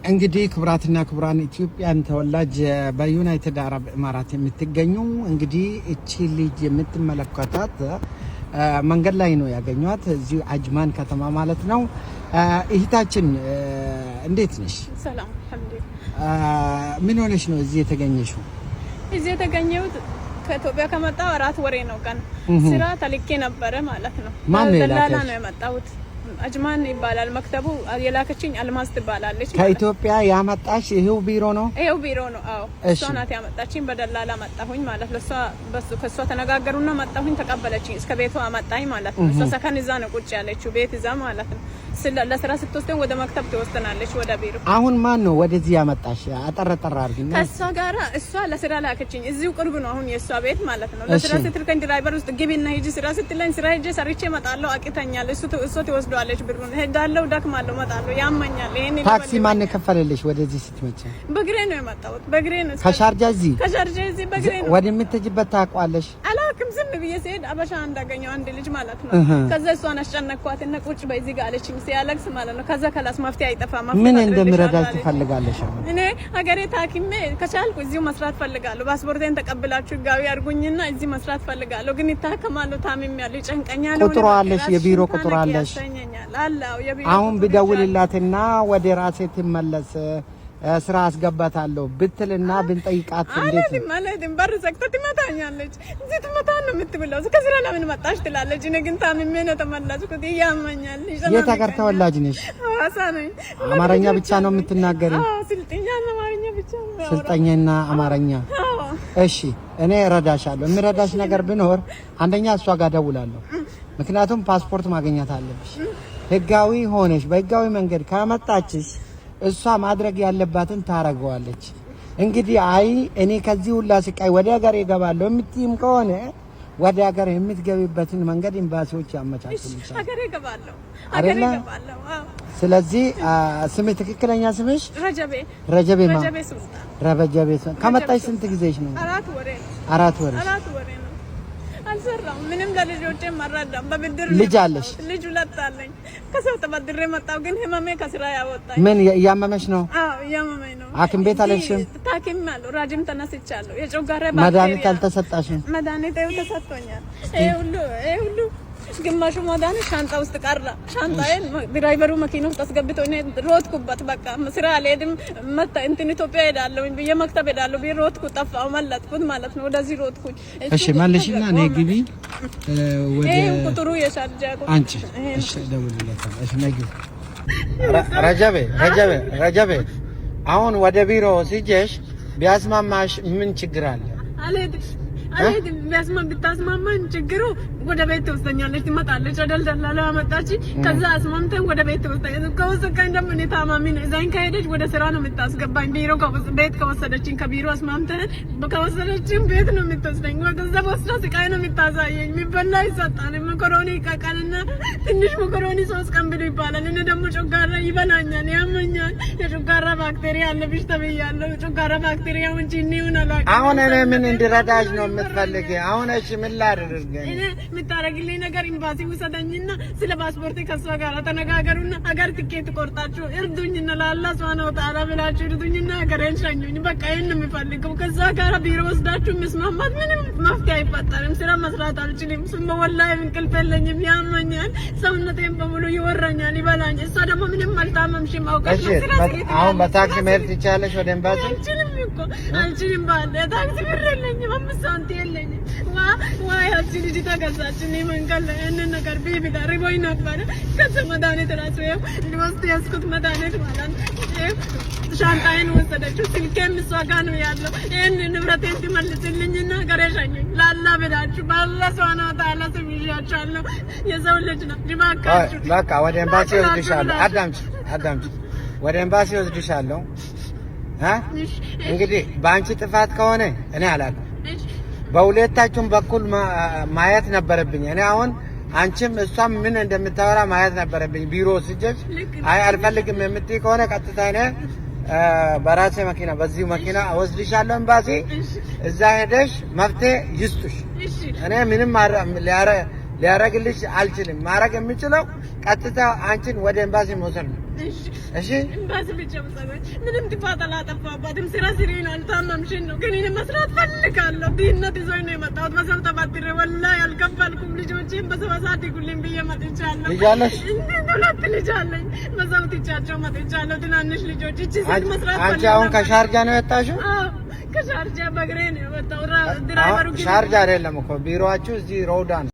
እንግዲህ ክብራትና ክብራን ኢትዮጵያን ተወላጅ በዩናይትድ አረብ ኢማራት የምትገኙ እንግዲህ እቺ ልጅ የምትመለከታት መንገድ ላይ ነው ያገኟት እዚህ አጅማን ከተማ ማለት ነው። እህታችን እንዴት ነሽ? ሰላም አልሐምዱሊላህ። ምን ሆነሽ ነው እዚህ የተገኘሽው? እዚህ የተገኘሁት ከኢትዮጵያ ከመጣሁ 4 ወሬ ነው። ቀን ስራ ተልኬ ነበረ ማለት ነው። ደላላ ነው የመጣሁት። አጅማን ይባላል መክተቡ። የላከችኝ አልማዝ ትባላለች። ከኢትዮጵያ ያመጣሽ ይሄው ቢሮ ነው? ይሄው ቢሮ ነው። አዎ እሷ ናት ያመጣችኝ። በደላላ መጣሁኝ ማለት ነው። ከሷ ተነጋገሩና መጣሁኝ። ተቀበለችኝ። እስከ ቤቷ አመጣኝ ማለት ነው። እሷ ሰከን ይዛ ነው ቁጭ ያለችው ቤት ይዛ ማለት ነው። ለስራ ስትወስደን ወደ መክተብ ትወስደናለች ወደ ቢሮ። አሁን ማን ነው ወደዚህ ያመጣሽ? አጠረጠራ አርግና ከሷ ጋራ እሷ ለስራ ላከችኝ። እዚሁ ቅርብ ነው አሁን የሷ ቤት ማለት ነው። ለስራ ስትልከኝ ድራይቨር ውስጥ ግቢና ሂጂ ስራ ስትለኝ ስራ ሂጂ ሰርቼ እመጣለሁ። አቅተኛል። እሱ ትወስደዋለች ብሩን። ሄዳለሁ፣ ደክማለሁ፣ እመጣለሁ፣ ያመኛል። ይሄን ታክሲ ማን ከፈለልሽ ወደዚህ ስትመጪ? በእግሬ ነው የመጣሁት። በእግሬ ነው ከሻርጃ እዚህ በእግሬ ነው ወደምትሄጂበት ታውቂዋለሽ? አላውቅም። ዝም ብዬ ስሄድ አበሻ እንዳገኘው አንድ ልጅ ማለት ነው። ከዛ እሷን አስጨነቅኳትና ቁጭ በይ እዚህ ጋር አለችኝ። ሲያለቅስ ማለት ነው። ከዛ ከላስ መፍትሄ አይጠፋም። ምን እንደምረዳሽ ትፈልጋለሽ? እኔ ሀገሬ ታኪሜ ከቻልኩ እዚሁ መስራት ፈልጋለሁ። ፓስፖርቴን ተቀብላችሁ ህጋዊ አድርጉኝና እዚህ መስራት ፈልጋለሁ። ግን ይታከማለሁ። ታምሜያለሁ፣ ይጨንቀኛል። ቁጥሩ አለሽ? የቢሮ ቁጥሩ አለሽ? አሁን ብደውልላትና ወደ ራሴ ትመለስ ስራ አስገባታለሁ ብትልና ብንጠይቃት እንዴት ማለት በር ዘግታ ትመታኛለች። እዚህ ትመታን ነው የምትብለው። ከስራ ለምን መጣሽ ትላለች። እኔ ግን ታምሜ ነው ተመለስኩት። ያመኛል። የት ሀገር ተወላጅ ነሽ? ሐዋሳ ነኝ። አማርኛ ብቻ ነው የምትናገሪው? አዎ ስልጠኛና አማርኛ ብቻ ነው። ስልጠኛና አማርኛ። እሺ እኔ እረዳሻለሁ። የሚረዳሽ ነገር ቢኖር አንደኛ እሷ ጋር ደውላለሁ። ምክንያቱም ፓስፖርት ማግኘት አለብሽ። ህጋዊ ሆነሽ በህጋዊ መንገድ ካመጣችሽ እሷ ማድረግ ያለባትን ታረጋዋለች። እንግዲህ አይ እኔ ከዚህ ሁላ ስቃይ ወደ ሀገር ይገባለሁ የምትይም ከሆነ ወደ ሀገር የምትገቢበትን መንገድ ኤምባሲዎች ያመቻቹልሻል። ሀገር ይገባለሁ አዎ። ስለዚህ ስሜ ትክክለኛ ስምሽ ረጀቤ ሱልጣን። ረጀቤ ከመጣሽ ስንት ጊዜሽ ነው? 4 ወሬ ነው። አልሰራም ምንም። ለልጆቼ ማራዳም በብድር ልጅ አለሽ? ልጅ ሁለት አለኝ። ከሰው ተበድሬ መጣሁ። ግን ህመሜ ከስራ ያወጣኝ። ምን እያመመሽ ነው? አዎ እያመመኝ ነው። ሐኪም ቤት አልሄድሽም? ታክሜያለሁ። ራጅም ተነስቻለሁ። የጮጋራ መድኃኒት አልተሰጣሽም? መድኃኒት ተሰጥቶኛል። ይሄ ሁሉ ግማሹ መድኃኒት ሻንጣ ውስጥ ቀረ። ሻንጣዬን ድራይቨሩ መኪና ውስጥ አስገብቶ እኔ ሮጥኩበት። በቃ ስራ አልሄድም ኢትዮጵያ ሄዳለሁ ብዬ መክተብ ሄዳለሁ ብዬ ሮጥኩ። ጠፋሁ፣ መለጥኩት ማለት ነው። ወደዚህ ሮጥኩኝ። እሺ መልሽና እኔ ግቢ ወደ ቁጥሩ የሻርጃ ቁጥሩ አንቺ እሺ ደውልልኝ። እሺ ነጊ ረጀቤ አሁን ወደ ቢሮ ሲጀሽ ቢያስማማሽ ምን ችግር አለ? አልሄድም። ብታስማማኝ ችግሩ ወደ ቤት ትወስደኛለች፣ ትመጣለች። ደላላ አመጣች። ከዛ አስማምተን ወደ ቤት ትወስደኛለች። ከወሰደኝ ደግሞ እኔ ታማሚ ነኝ። እዛኝ ከሄደች ወደ ስራ ነው የምታስገባኝ። ቢሮ ቤት ከወሰደችኝ ከቢሮ አስማምተን ከወሰደችኝ ቤት ነው የምትወስደኝ። ገንዘብ ወስዳ ስቃይ ነው የምታሳየኝ። የሚበላ ይሰጣል። መኮሮኒ ይቀቀልና ትንሽ መኮሮኒ 3 ቀን ብሎ ይባላል። እኔ ደግሞ ጮጋራ ይበላኛል፣ ያመኛል። የጮጋራ ባክቴሪያ አለብሽ ተብያለሁ። ጮጋራ ባክቴሪያ እንጂ እኔውን አላውቅም። አሁን እኔ ምን እንድረዳሽ ነው የምትፈልጊ? አሁን እሺ ምን ላድርግ? እኔ የምታረግልኝ ነገር ኤምባሲ ውሰደኝና ስለ ፓስፖርት ከሷ ጋር ተነጋገሩና ሀገር ትኬት ቆርጣችሁ እርዱኝና ለአላህ ሱብሃነሁ ወተዓላ ብላችሁ እርዱኝና ሀገሬን ሸኙኝ። በቃ ይሄን ነው የምፈልገው። ከሷ ጋር ቢሮ ወስዳችሁ መስማማት ምንም መፍትሄ አይፈጠርም። ስራ መስራት አልችልም። ወላሂ እንቅልፍ የለኝም፣ ያመኛል፣ ሰውነቴን በሙሉ ይወረኛል፣ ይበላኛል። እሷ ደግሞ ምንም አልታመምሽም አውቀሽ ነው ስራ ስሪት። አሁን በታክሲ መሄድ ትችያለሽ ወደ ኤምባሲ? አልችልም ባለ ታክሲ ብር የለኝም፣ 5 ሳንቲም የለኝም። ያቺ ልጅ ተገዛችኝ መንገድ ላይ ያንን ነገር ቤቢ ጋር ሪቦይ ነበረ። ከዛ መድኃኒት ራሱ ሊወስድ ያስኩት መድኃኒት ማለት ሻንጣዬን ወሰደችው። ስልኬም እሷ ጋር ነው ያለው። ይህን ንብረቴን ትመልስልኝና ሀገሬ ሸኙኝ። ለአላህ ብላችሁ በአላህ ሱብሃነሁ ወተዓላ ስም ይዣችኋለሁ። የሰው ልጅ ነው ድማካችሁ። በቃ ወደ ኤምባሲ ወስድሻለሁ። አዳምጪ ወደ ኤምባሲ ወስድሻለሁ። እንግዲህ በአንቺ ጥፋት ከሆነ እኔ አላውቅም። በሁለታችሁም በኩል ማየት ነበረብኝ። እኔ አሁን አንቺም እሷም ምን እንደምታወራ ማየት ነበረብኝ። ቢሮ ስጀጅ አይ አልፈልግም የምትይ ከሆነ ቀጥታ እኔ በራሴ መኪና በዚሁ መኪና ወስድሻለሁ ኤምባሲ። እዛ ሄደሽ መፍትሄ ይስጡሽ። እኔ ምንም ሊያረግልሽ አልችልም። ማረግ የምችለው ቀጥታ አንቺን ወደ ኤምባሲ መውሰድ ነው። እሺ ኤምባሲ ብቻ መሰለኝ ምንም ጥፋት አላጠፋባትም። ስራ ስሪን አልታመምሽን ነው ግን እኔ መስራት ፈልጋለሁ። ድህነት ይዞኝ ነው የመጣሁት። በሰው ተባድሬ ወላሂ አልከፈልኩም። ልጆቼን በሰባሳት ይጉልኝ ብዬ መጥቻለሁ። ልጅ አለሽ? ሁለት ልጅ አለኝ። በዛው ትቻቸው መጥቻለሁ። ትናንሽ ልጆች እቺ ሴት መስራት ፈልጋለሁ። አንቺ አሁን ከሻርጃ ነው የወጣሽው? አዎ ከሻርጃ በእግሬ ነው የወጣሁት። ድራይቨሩ ሻርጃ አይደለም እኮ ቢሮአችሁ እዚህ ሮዳ ነው።